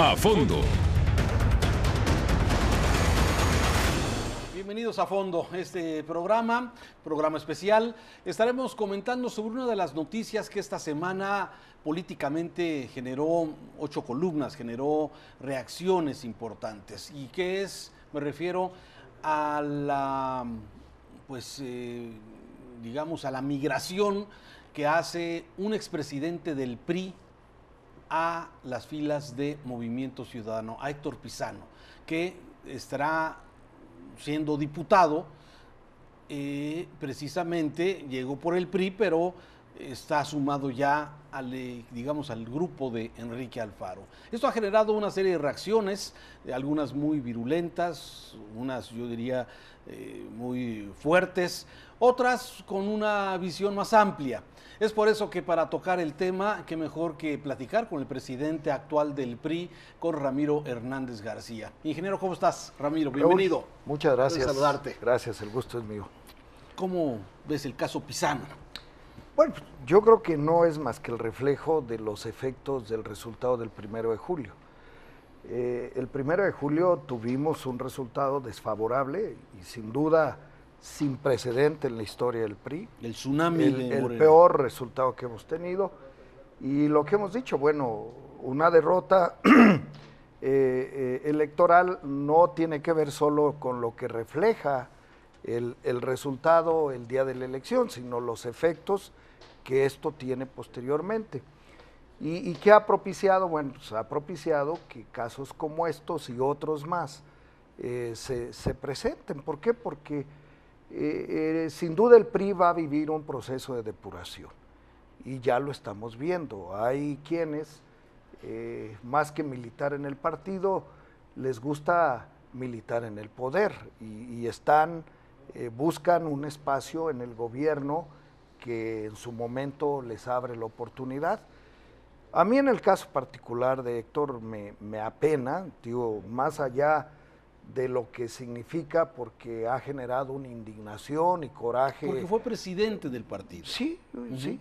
A fondo. Bienvenidos a Fondo, este programa especial. Estaremos comentando sobre una de las noticias que esta semana políticamente generó 8 columnas, generó reacciones importantes. ¿Y qué es? Me refiero a la, pues, digamos, a la migración que hace un expresidente del PRI a las filas de Movimiento Ciudadano, a Héctor Pizano, que estará siendo diputado, precisamente llegó por el PRI, pero está sumado ya al, digamos, al grupo de Enrique Alfaro. Esto ha generado una serie de reacciones, algunas muy virulentas, unas yo diría muy fuertes, otras con una visión más amplia. Es por eso que para tocar el tema, qué mejor que platicar con el presidente actual del PRI, con Ramiro Hernández García. Ingeniero, ¿cómo estás, Ramiro? Bienvenido. Raúl, muchas gracias. Saludarte. Gracias, el gusto es mío. ¿Cómo ves el caso Pizano? Bueno, yo creo que no es más que el reflejo de los efectos del resultado del 1 de julio. El 1 de julio tuvimos un resultado desfavorable y sin duda sin precedente en la historia del PRI. El tsunami el peor resultado que hemos tenido. Y lo que hemos dicho, bueno, una derrota electoral no tiene que ver solo con lo que refleja el resultado el día de la elección, sino los efectos que esto tiene posteriormente. ¿Y qué ha propiciado? Bueno, pues ha propiciado que casos como estos y otros más se presenten. ¿Por qué? Porque sin duda el PRI va a vivir un proceso de depuración y ya lo estamos viendo. Hay quienes, más que militar en el partido, les gusta militar en el poder y buscan un espacio en el gobierno que en su momento les abre la oportunidad. A mí en el caso particular de Héctor me apena, digo, más allá de lo que significa, porque ha generado una indignación y coraje. Porque fue presidente del partido. Sí, sí.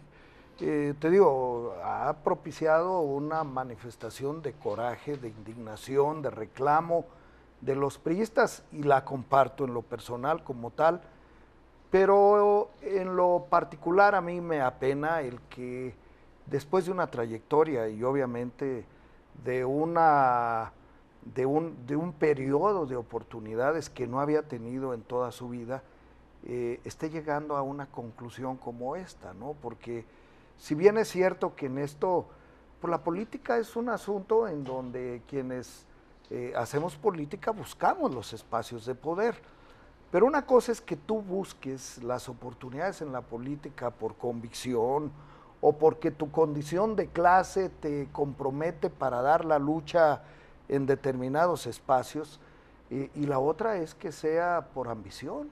Te digo, ha propiciado una manifestación de coraje, de indignación, de reclamo de los priistas, y la comparto en lo personal como tal, pero en lo particular a mí me apena el que después de una trayectoria y obviamente de un periodo de oportunidades que no había tenido en toda su vida, esté llegando a una conclusión como esta, ¿no? Porque si bien es cierto que en esto, pues la política es un asunto en donde quienes hacemos política buscamos los espacios de poder, pero una cosa es que tú busques las oportunidades en la política por convicción o porque tu condición de clase te compromete para dar la lucha en determinados espacios, y la otra es que sea por ambición,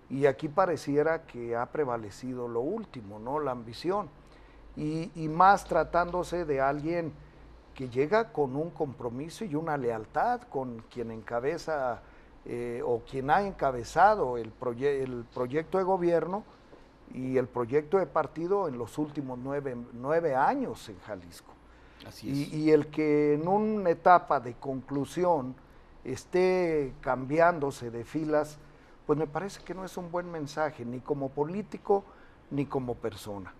y aquí pareciera que ha prevalecido lo último, ¿no? La ambición, y más tratándose de alguien que llega con un compromiso y una lealtad con quien encabeza o quien ha encabezado el proyecto de gobierno y el proyecto de partido en los últimos 9 años en Jalisco. Así es. Y el que en una etapa de conclusión esté cambiándose de filas, pues me parece que no es un buen mensaje, ni como político, ni como persona.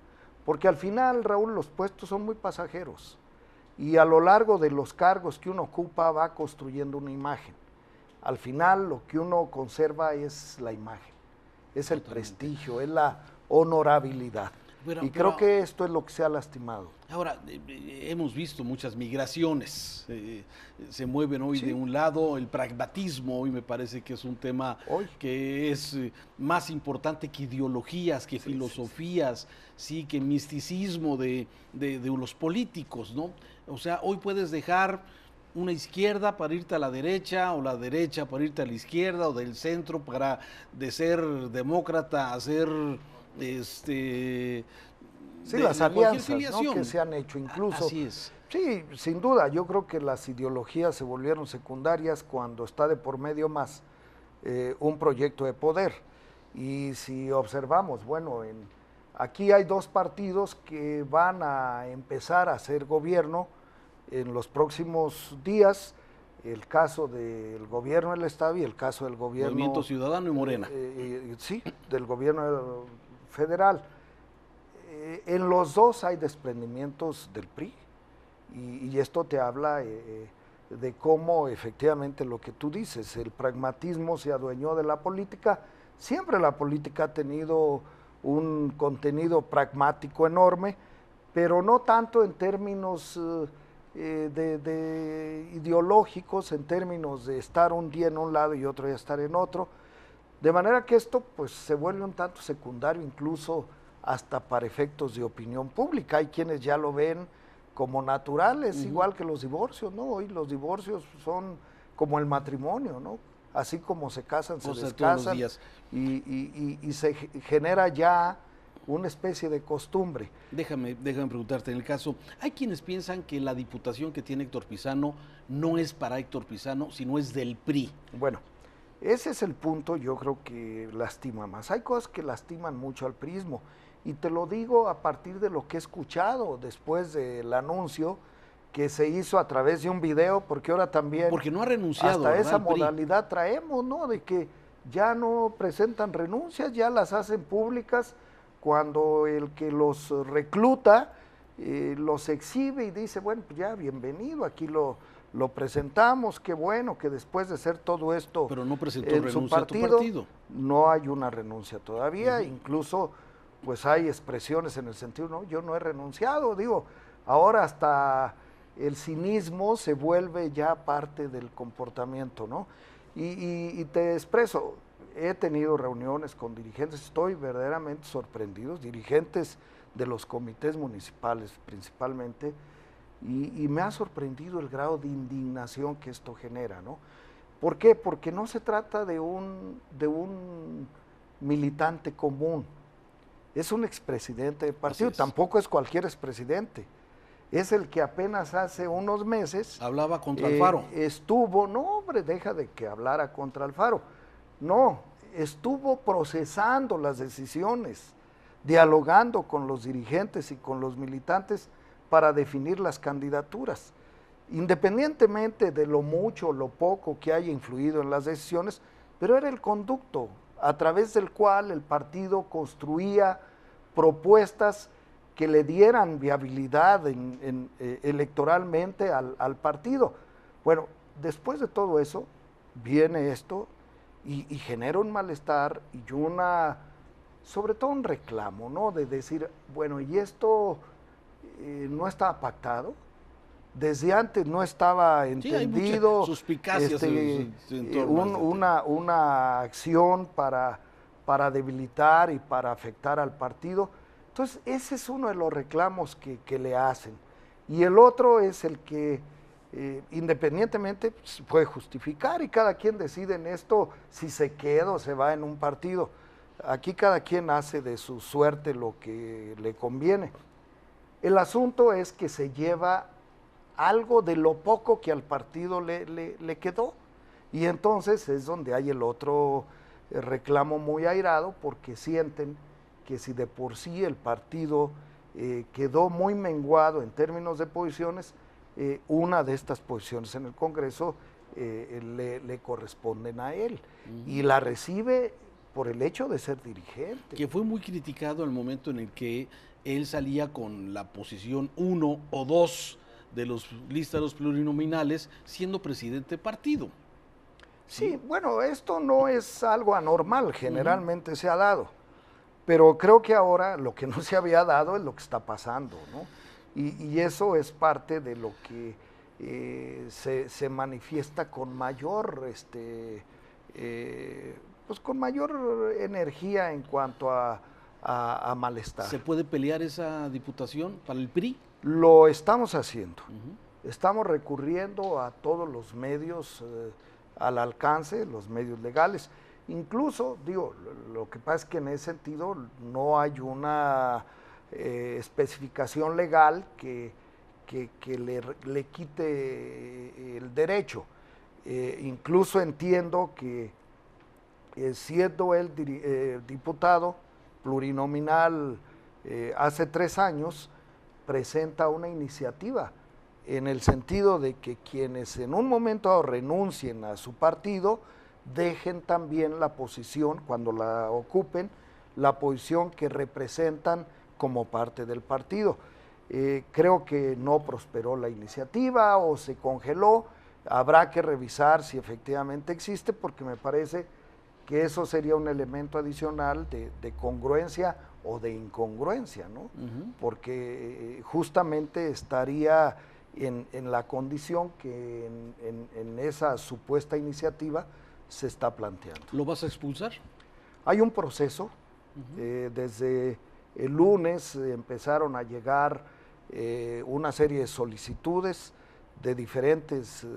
Porque al final, Raúl, los puestos son muy pasajeros, y a lo largo de los cargos que uno ocupa va construyendo una imagen. Al final lo que uno conserva es la imagen, es el prestigio, es la honorabilidad. Y creo que esto es lo que se ha lastimado. Ahora, hemos visto muchas migraciones, se mueven hoy de un lado, el pragmatismo hoy me parece que es un tema que es más importante que ideologías, que filosofías, sí, que misticismo de los políticos, ¿no? O sea, hoy puedes dejar una izquierda para irte a la derecha, o la derecha para irte a la izquierda, o del centro para de ser demócrata a ser las alianzas, ¿no?, que se han hecho incluso. Así es. Sí, sin duda, yo creo que las ideologías se volvieron secundarias cuando está de por medio más un proyecto de poder. Y si observamos, bueno, aquí hay dos partidos que van a empezar a hacer gobierno en los próximos días el caso del gobierno del Estado y el caso del gobierno... Movimiento Ciudadano y Morena. Sí, del gobierno federal. En los dos hay desprendimientos del PRI y esto te habla de cómo efectivamente lo que tú dices, el pragmatismo se adueñó de la política. Siempre la política ha tenido un contenido pragmático enorme, pero no tanto en términos de ideológicos, en términos de estar un día en un lado y otro día estar en otro, de manera que esto pues se vuelve un tanto secundario, incluso hasta para efectos de opinión pública. Hay quienes ya lo ven como naturales, igual que los divorcios, ¿no? Hoy los divorcios son como el matrimonio, ¿no? Así como se casan, se descasan y se genera ya una especie de costumbre. Déjame preguntarte, en el caso, hay quienes piensan que la diputación que tiene Héctor Pizano no es para Héctor Pizano, sino es del PRI. Bueno, ese es el punto, yo creo que lastima más. Hay cosas que lastiman mucho al priismo, y te lo digo a partir de lo que he escuchado después del anuncio que se hizo a través de un video, porque ahora también... Porque no ha renunciado, hasta ¿verdad?, esa al PRI. modalidad traemos, ¿no? De que ya no presentan renuncias, ya las hacen públicas cuando el que los recluta los exhibe y dice, bueno, pues ya, bienvenido, aquí lo presentamos, qué bueno que después de hacer todo esto... Pero no presentó en renuncia su partido, a tu partido. No hay una renuncia todavía, incluso pues hay expresiones en el sentido, no, yo no he renunciado, digo, ahora hasta el cinismo se vuelve ya parte del comportamiento, ¿no? Y te expreso, he tenido reuniones con dirigentes, estoy verdaderamente sorprendido, dirigentes de los comités municipales principalmente, y me ha sorprendido el grado de indignación que esto genera, ¿no? ¿Por qué? Porque no se trata de un militante común, es un expresidente de partido, tampoco es cualquier expresidente, es el que apenas hace unos meses... Hablaba contra Alfaro. Estuvo, no hombre, deja de que hablara contra Alfaro, no, estuvo procesando las decisiones, dialogando con los dirigentes y con los militantes para definir las candidaturas. Independientemente de lo mucho o lo poco que haya influido en las decisiones, pero era el conducto a través del cual el partido construía propuestas que le dieran viabilidad electoralmente al partido. Bueno, después de todo eso, viene esto y genera un malestar y sobre todo un reclamo, ¿no? De decir, bueno, y esto no estaba pactado, desde antes no estaba entendido, sí, suspicacias en torno una acción para debilitar y para afectar al partido. Entonces, ese es uno de los reclamos que le hacen. Y el otro es el que independientemente pues, puede justificar y cada quien decide en esto si se queda o se va en un partido. Aquí cada quien hace de su suerte lo que le conviene. El asunto es que se lleva algo de lo poco que al partido le quedó. Y entonces es donde hay el otro reclamo muy airado, porque sienten que si de por sí el partido quedó muy menguado en términos de posiciones, una de estas posiciones en el Congreso le corresponden a él. Y la recibe por el hecho de ser dirigente. Que fue muy criticado en el momento en el que él salía con la posición 1 o 2 de los listas plurinominales siendo presidente de partido. Sí, bueno, esto no es algo anormal, generalmente se ha dado, pero creo que ahora lo que no se había dado es lo que está pasando, ¿no? Y eso es parte de lo que se manifiesta con mayor, pues con mayor energía en cuanto a malestar. ¿Se puede pelear esa diputación para el PRI? Lo estamos haciendo. Estamos recurriendo a todos los medios al alcance, los medios legales. Incluso, digo, lo que pasa es que en ese sentido no hay una especificación legal que le quite el derecho. Incluso entiendo que siendo él diputado plurinominal hace 3 años, presenta una iniciativa en el sentido de que quienes en un momento dado renuncien a su partido, dejen también la posición, cuando la ocupen, la posición que representan como parte del partido. Creo que no prosperó la iniciativa o se congeló. Habrá que revisar si efectivamente existe, porque me parece que eso sería un elemento adicional de congruencia o de incongruencia, ¿no? Porque justamente estaría en la condición que en esa supuesta iniciativa se está planteando. ¿Lo vas a expulsar? Hay un proceso. Desde el lunes empezaron a llegar una serie de solicitudes de diferentes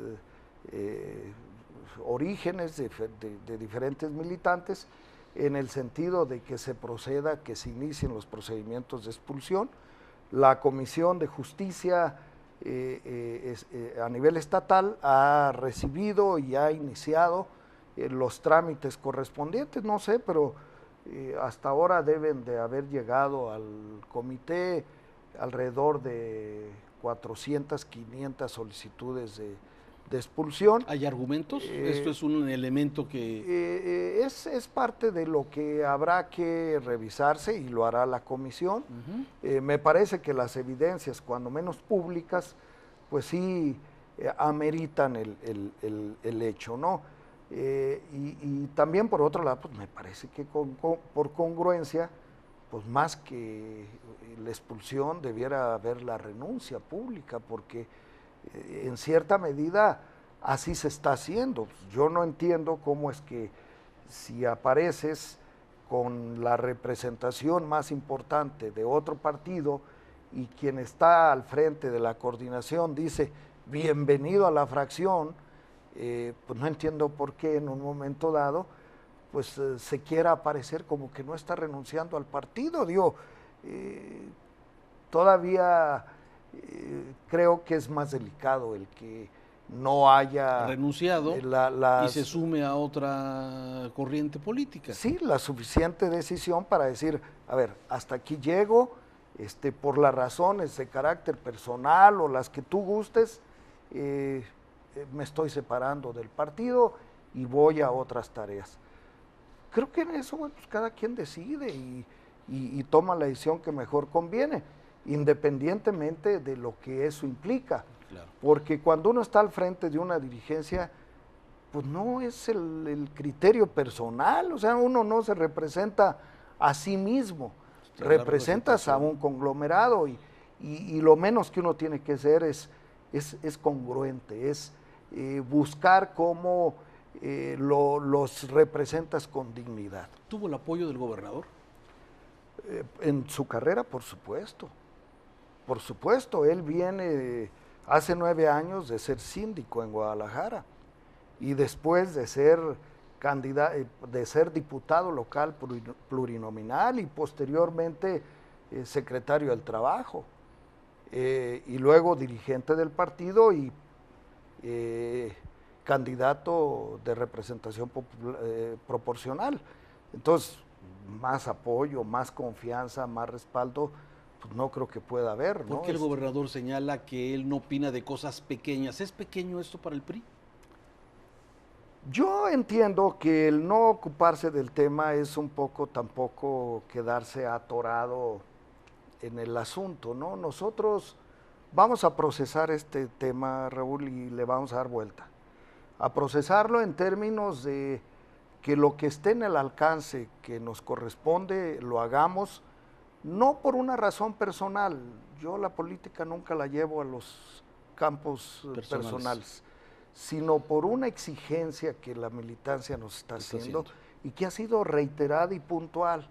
orígenes, de diferentes militantes, en el sentido de que se proceda, que se inicien los procedimientos de expulsión. La Comisión de Justicia a nivel estatal ha recibido y ha iniciado los trámites correspondientes, no sé, pero hasta ahora deben de haber llegado al comité alrededor de 400, 500 solicitudes de expulsión. ¿Hay argumentos? ¿Esto es un elemento que...? Es parte de lo que habrá que revisarse y lo hará la comisión. Me parece que las evidencias, cuando menos públicas, pues sí ameritan el hecho, ¿no? Y también por otro lado, pues me parece que por congruencia, pues más que la expulsión debiera haber la renuncia pública, porque en cierta medida así se está haciendo. Yo no entiendo cómo es que si apareces con la representación más importante de otro partido y quien está al frente de la coordinación dice bienvenido a la fracción, pues no entiendo por qué en un momento dado pues se quiera aparecer como que no está renunciando al partido. Digo, todavía creo que es más delicado el que no haya renunciado y se sume a otra corriente política. Sí, la suficiente decisión para decir, a ver, hasta aquí llego, por las razones de carácter personal o las que tú gustes, me estoy separando del partido y voy a otras tareas. Creo que en eso, bueno, pues cada quien decide y toma la decisión que mejor conviene, independientemente de lo que eso implica. Claro. Porque cuando uno está al frente de una dirigencia, pues no es el criterio personal, o sea, uno no se representa a sí mismo, representas a un conglomerado y lo menos que uno tiene que hacer es congruente, es buscar cómo los representas con dignidad. ¿Tuvo el apoyo del gobernador? En su carrera, por supuesto. Por supuesto, él viene hace 9 años de ser síndico en Guadalajara y después de ser diputado local plurinominal y posteriormente secretario del Trabajo y luego dirigente del partido y candidato de representación proporcional. Entonces, más apoyo, más confianza, más respaldo, pues no creo que pueda haber, ¿no? ¿Por qué el gobernador señala que él no opina de cosas pequeñas? ¿Es pequeño esto para el PRI? Yo entiendo que el no ocuparse del tema es un poco tampoco quedarse atorado en el asunto, ¿no? Nosotros vamos a procesar este tema, Raúl, y le vamos a dar vuelta. A procesarlo en términos de que lo que esté en el alcance que nos corresponde lo hagamos, no por una razón personal. Yo la política nunca la llevo a los campos personales, sino por una exigencia que la militancia nos está haciendo y que ha sido reiterada y puntual.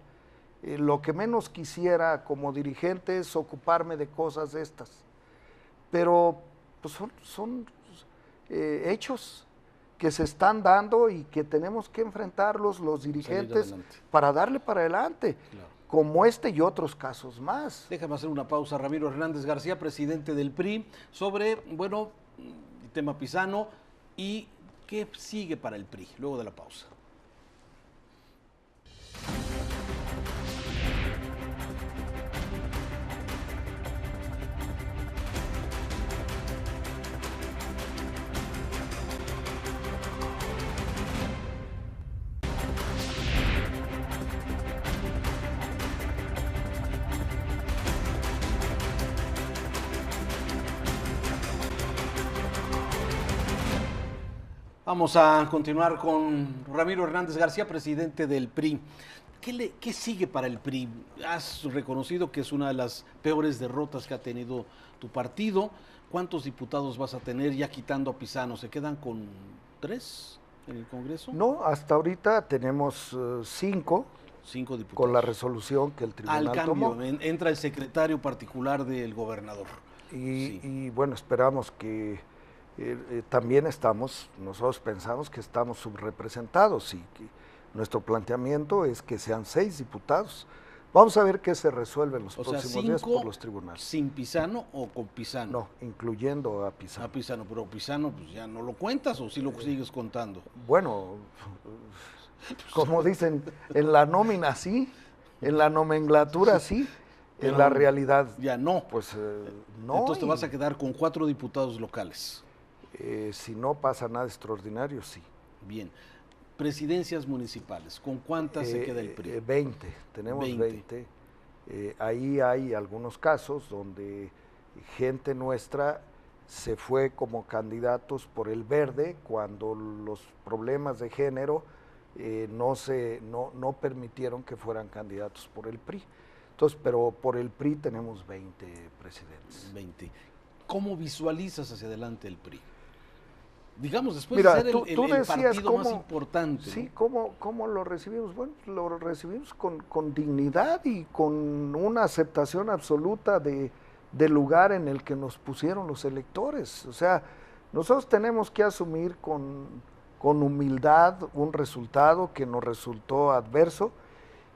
Lo que menos quisiera como dirigente es ocuparme de cosas de estas, pero pues son hechos que se están dando y que tenemos que enfrentarlos los dirigentes para darle para adelante. Claro. Como este y otros casos más. Déjame hacer una pausa, Ramiro Hernández García, presidente del PRI, sobre, bueno, el tema Pizano y qué sigue para el PRI, luego de la pausa. Vamos a continuar con Ramiro Hernández García, presidente del PRI. ¿Qué sigue para el PRI? Has reconocido que es una de las peores derrotas que ha tenido tu partido. ¿Cuántos diputados vas a tener ya quitando a Pizano? ¿Se quedan con 3 en el Congreso? No, hasta ahorita tenemos 5. 5 diputados. Con la resolución que el tribunal Al cambio, tomó. Entra el secretario particular del gobernador. Y bueno, esperamos que también nosotros pensamos que estamos subrepresentados y que nuestro planteamiento es que sean 6 diputados. Vamos a ver qué se resuelve en los próximos días por los tribunales. ¿Sin Pizano o con Pizano? No, incluyendo a Pizano. A Pizano, pero Pizano pues ya no lo cuentas o sí lo sigues contando. Bueno, como dicen, en la nómina sí, en la nomenclatura sí, en la realidad ya no. Pues no. Entonces te vas a quedar con 4 diputados locales. Si no pasa nada extraordinario, sí. Bien. Presidencias municipales, ¿con cuántas se queda el PRI? 20, tenemos 20. Ahí hay algunos casos donde gente nuestra se fue como candidatos por el Verde cuando los problemas de género no permitieron que fueran candidatos por el PRI. Entonces, pero por el PRI tenemos 20 presidentes. 20. ¿Cómo visualizas hacia adelante el PRI? Digamos, después Mira, de ser el partido más importante. Sí, ¿cómo lo recibimos? Bueno, lo recibimos con dignidad y con una aceptación absoluta del lugar en el que nos pusieron los electores. O sea, nosotros tenemos que asumir con humildad un resultado que nos resultó adverso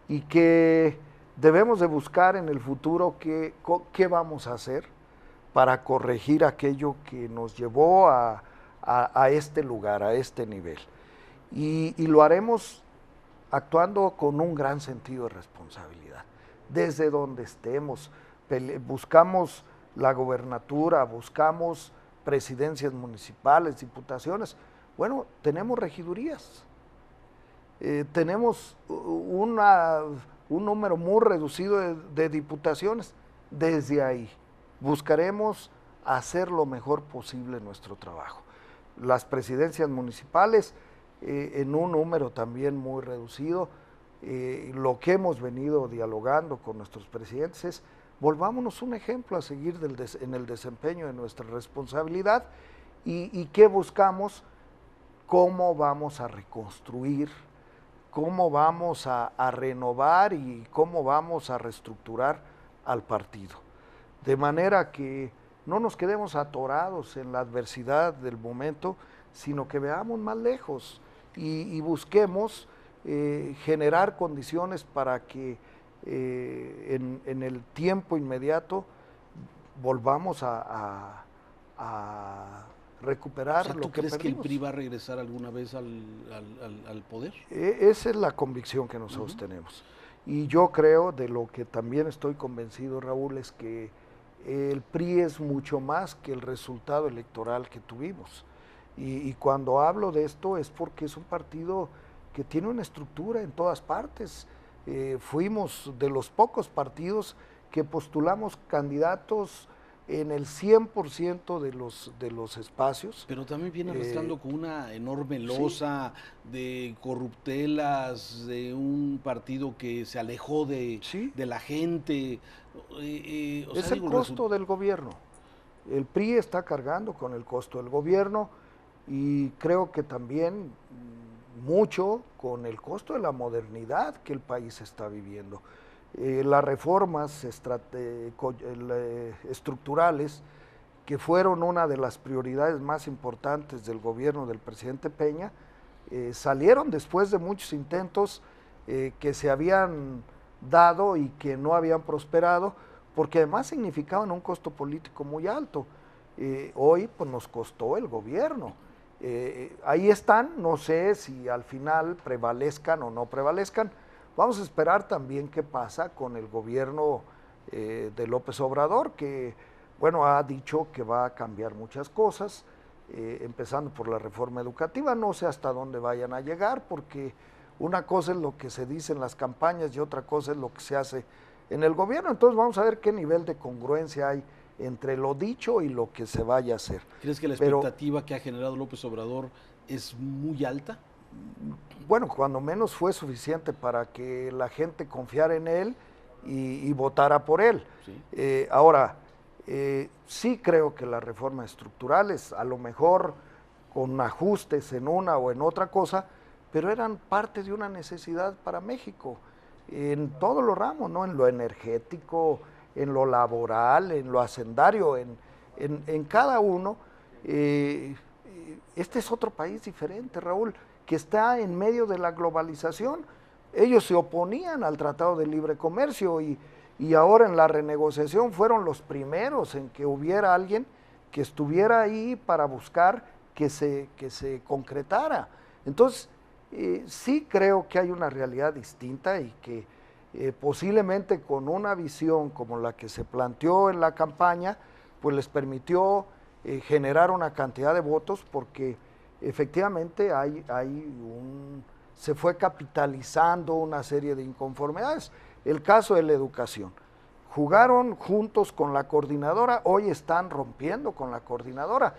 y que debemos de buscar en el futuro qué vamos a hacer para corregir aquello que nos llevó a este lugar, a este nivel. Y lo haremos actuando con un gran sentido de responsabilidad. Desde donde estemos, buscamos la gobernatura, buscamos presidencias municipales, diputaciones. Bueno, tenemos regidurías, tenemos un número muy reducido de diputaciones. Desde ahí buscaremos hacer lo mejor posible nuestro trabajo. Las presidencias municipales en un número también muy reducido. Lo que hemos venido dialogando con nuestros presidentes es volvámonos un ejemplo a seguir en el desempeño de nuestra responsabilidad y qué buscamos, cómo vamos a reconstruir, cómo vamos a renovar y cómo vamos a reestructurar al partido. De manera que no nos quedemos atorados en la adversidad del momento, sino que veamos más lejos y busquemos generar condiciones para que en el tiempo inmediato volvamos a recuperar lo que perdimos. ¿Tú crees que el PRI va a regresar alguna vez al poder? Esa es la convicción que nosotros tenemos. Y yo creo, de lo que también estoy convencido, Raúl, es que el PRI es mucho más que el resultado electoral que tuvimos. Y cuando hablo de esto es porque es un partido que tiene una estructura en todas partes. Fuimos de los pocos partidos que postulamos candidatos en el 100% de los espacios. Pero también viene arrastrando con una enorme losa de corruptelas, de un partido que se alejó de la gente. Es el costo del gobierno. El PRI está cargando con el costo del gobierno y creo que también mucho con el costo de la modernidad que el país está viviendo. Las reformas estructurales, que fueron una de las prioridades más importantes del gobierno del presidente Peña, salieron después de muchos intentos que se habían dado y que no habían prosperado, porque además significaban un costo político muy alto. Hoy pues nos costó el gobierno. Ahí están, no sé si al final prevalezcan o no prevalezcan. Vamos a esperar también qué pasa con el gobierno de López Obrador, que bueno, ha dicho que va a cambiar muchas cosas, empezando por la reforma educativa. No sé hasta dónde vayan a llegar, porque una cosa es lo que se dice en las campañas y otra cosa es lo que se hace en el gobierno. Entonces vamos a ver qué nivel de congruencia hay entre lo dicho y lo que se vaya a hacer. ¿Crees que la expectativa que ha generado López Obrador es muy alta. Bueno, cuando menos fue suficiente para que la gente confiara en él y votara por él. Sí. Ahora, sí creo que las reformas estructurales, a lo mejor con ajustes en una o en otra cosa, pero eran parte de una necesidad para México, en todos los ramos, ¿no? En lo energético, en lo laboral, en lo hacendario, en cada uno. Este es otro país diferente, Raúl, que está en medio de la globalización. Ellos se oponían al Tratado de Libre Comercio y ahora en la renegociación fueron los primeros en que hubiera alguien que estuviera ahí para buscar que se concretara. Entonces, sí creo que hay una realidad distinta y que posiblemente con una visión como la que se planteó en la campaña, pues les permitió generar una cantidad de votos porque efectivamente se fue capitalizando una serie de inconformidades. El caso de la educación. Jugaron juntos con la coordinadora, hoy están rompiendo con la coordinadora.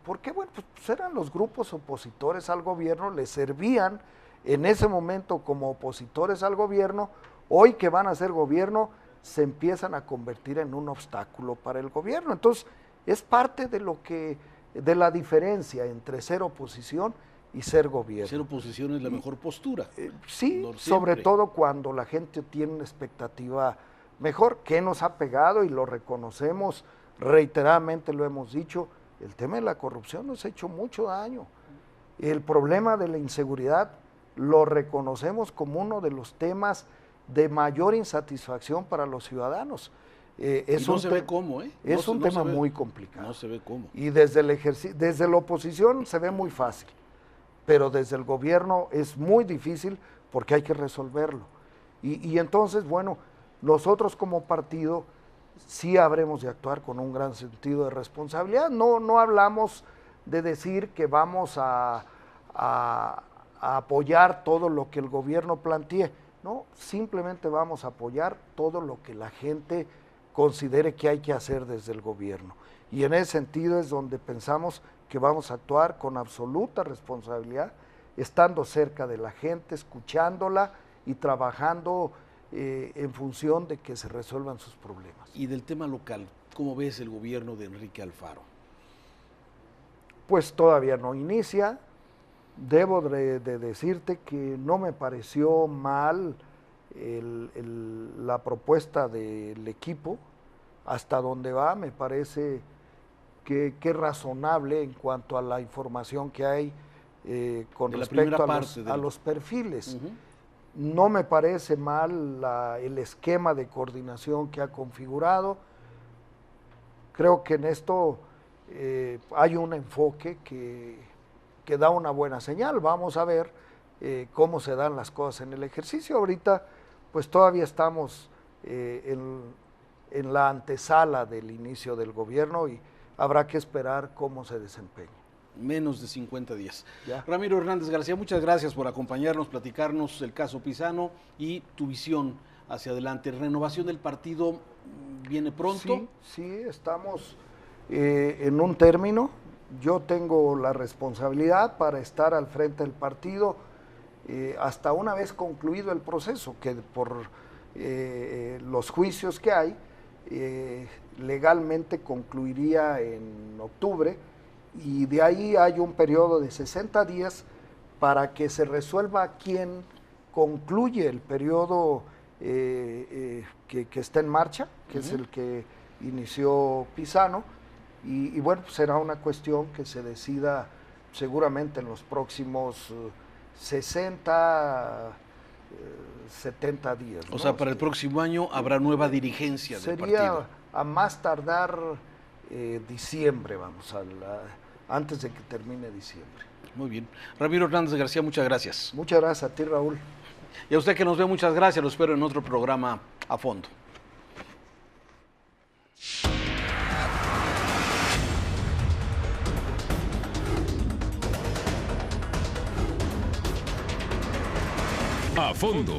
Porque bueno, pues eran los grupos opositores al gobierno, les servían en ese momento como opositores al gobierno, hoy que van a ser gobierno se empiezan a convertir en un obstáculo para el gobierno. Entonces, es parte de la diferencia entre ser oposición y ser gobierno. Ser oposición es la mejor postura. Sí, sobre todo cuando la gente tiene una expectativa mejor, que nos ha pegado y lo reconocemos, reiteradamente lo hemos dicho, el tema de la corrupción nos ha hecho mucho daño. El problema de la inseguridad lo reconocemos como uno de los temas de mayor insatisfacción para los ciudadanos. No se ve cómo, ¿eh? Es un tema muy complicado. No se ve cómo. Y desde la oposición se ve muy fácil, pero desde el gobierno es muy difícil porque hay que resolverlo. Y entonces, bueno, nosotros como partido sí habremos de actuar con un gran sentido de responsabilidad. No hablamos de decir que vamos a apoyar todo lo que el gobierno plantee, no, simplemente vamos a apoyar todo lo que la gente considere que hay que hacer desde el gobierno. Y en ese sentido es donde pensamos que vamos a actuar con absoluta responsabilidad, estando cerca de la gente, escuchándola y trabajando en función de que se resuelvan sus problemas. Y del tema local, ¿cómo ves el gobierno de Enrique Alfaro? Pues todavía no inicia. Debo de decirte que no me pareció mal la propuesta del equipo, hasta donde va, me parece que es razonable en cuanto a la información que hay con respecto a los perfiles. No me parece mal el esquema de coordinación que ha configurado. Creo que en esto hay un enfoque que da una buena señal. Vamos a ver cómo se dan las cosas en el ejercicio. Ahorita pues todavía estamos en la antesala del inicio del gobierno y habrá que esperar cómo se desempeña. Menos de 50 días. ¿Ya? Ramiro Hernández García, muchas gracias por acompañarnos, platicarnos el caso Pisano y tu visión hacia adelante. ¿Renovación del partido viene pronto? Sí, estamos en un término. Yo tengo la responsabilidad para estar al frente del partido hasta una vez concluido el proceso, que por los juicios que hay, legalmente concluiría en octubre, y de ahí hay un periodo de 60 días para que se resuelva quién concluye el periodo que está en marcha, que es el que inició Pisano, y bueno, pues será una cuestión que se decida seguramente en los próximos 60, 70 días. O sea, para el próximo año habrá nueva dirigencia del partido. Sería a más tardar diciembre, antes de que termine diciembre. Muy bien. Ramiro Hernández García, muchas gracias. Muchas gracias a ti, Raúl. Y a usted que nos ve, muchas gracias. Lo espero en otro programa a fondo. A fondo.